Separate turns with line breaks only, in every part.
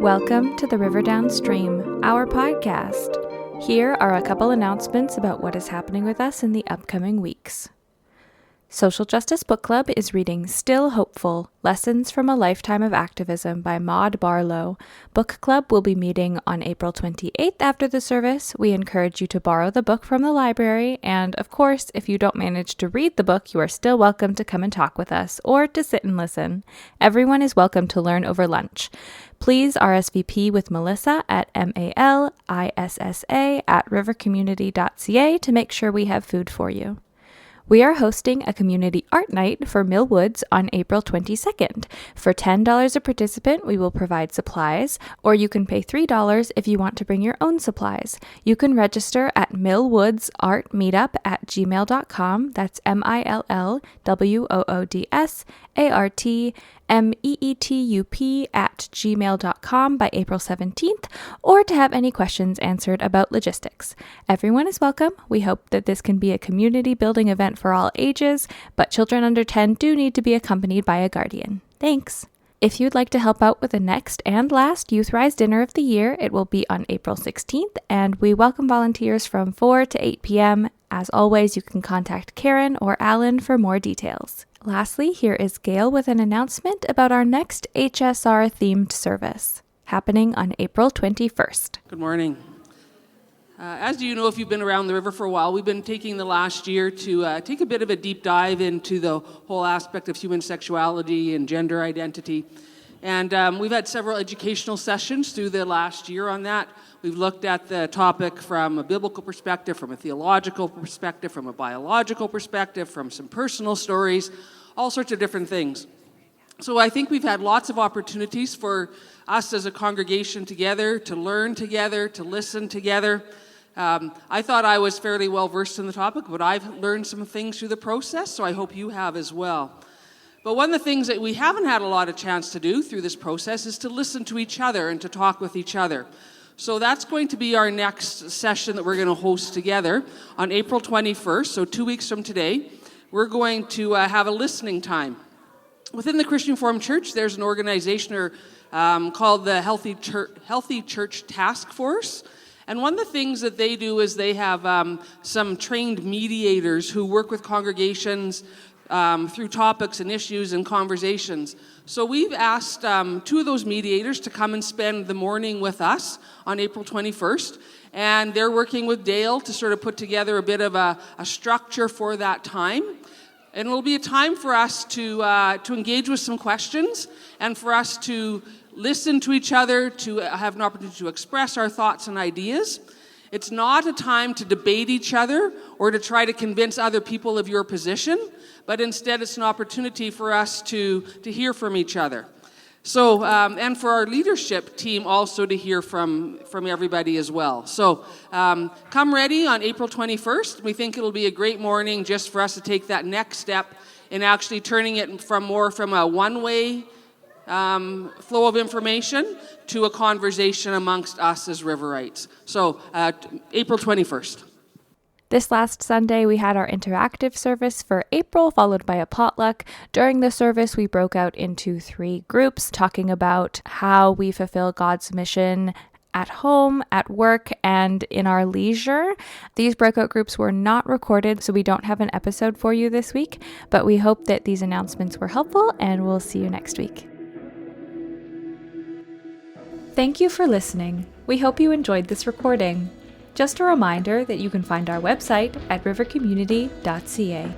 Welcome to the River Downstream, our podcast. Here are a couple announcements about what is happening with us in the upcoming weeks. Social Justice Book Club is reading Still Hopeful, Lessons from a Lifetime of Activism by Maud Barlow. Book Club will be meeting on April 28th after the service. We encourage you to borrow the book from the library, and of course, if you don't manage to read the book, you are still welcome to come and talk with us, or to sit and listen. Everyone is welcome to learn over lunch. Please RSVP with Melissa at malissa@rivercommunity.ca to make sure we have food for you. We are hosting a community art night for Mill Woods on April 22nd. For $10 a participant, we will provide supplies, or you can pay $3 if you want to bring your own supplies. You can register at millwoodsartmeetup@gmail.com. That's millwoodsartmeetup@gmail.com by April 17th, or to have any questions answered about logistics. Everyone is welcome. We hope that this can be a community building event for all ages, but children under 10 do need to be accompanied by a guardian. Thanks. If you'd like to help out with the next and last Youth Rise dinner of the year, it will be on April 16th, and we welcome volunteers from 4 to 8 p.m. As always, you can contact Karen or Alan for more details. Lastly, here is Gail with an announcement about our next HSR-themed service, happening on April 21st.
Good morning. As you know, if you've been around the river for a while, we've been taking the last year to take a bit of a deep dive into the whole aspect of human sexuality and gender identity. And we've had several educational sessions through the last year on that. We've looked at the topic from a biblical perspective, from a theological perspective, from a biological perspective, from some personal stories, all sorts of different things. So I think we've had lots of opportunities for us as a congregation together, to learn together, to listen together. I thought I was fairly well versed in the topic, but I've learned some things through the process, so I hope you have as well. But one of the things that we haven't had a lot of chance to do through this process is to listen to each other and to talk with each other. So that's going to be our next session that we're going to host together on April 21st, so 2 weeks from today. We're going to have a listening time. Within the Christian Reformed Church, there's an organization called the Healthy Church Task Force. And one of the things that they do is they have some trained mediators who work with congregations through topics and issues and conversations. So we've asked 2 of those mediators to come and spend the morning with us on April 21st. And they're working with Dale to sort of put together a bit of a structure for that time. And it'll be a time for us to engage with some questions and for us to listen to each other, to have an opportunity to express our thoughts and ideas. It's not a time to debate each other or to try to convince other people of your position, but instead it's an opportunity for us to hear from each other. So, and for our leadership team also to hear from everybody as well. So, come ready on April 21st. We think it'll be a great morning just for us to take that next step in actually turning it from a one-way flow of information to a conversation amongst us as Riverites. So, April 21st.
This last Sunday, we had our interactive service for April, followed by a potluck. During the service, we broke out into 3 groups, talking about how we fulfill God's mission at home, at work, and in our leisure. These breakout groups were not recorded, so we don't have an episode for you this week, but we hope that these announcements were helpful, and we'll see you next week. Thank you for listening. We hope you enjoyed this recording. Just a reminder that you can find our website at rivercommunity.ca.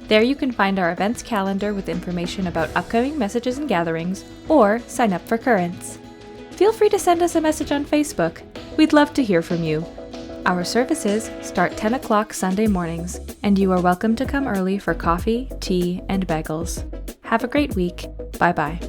There you can find our events calendar with information about upcoming messages and gatherings, or sign up for currents. Feel free to send us a message on Facebook. We'd love to hear from you. Our services start 10 o'clock Sunday mornings, and you are welcome to come early for coffee, tea, and bagels. Have a great week. Bye-bye.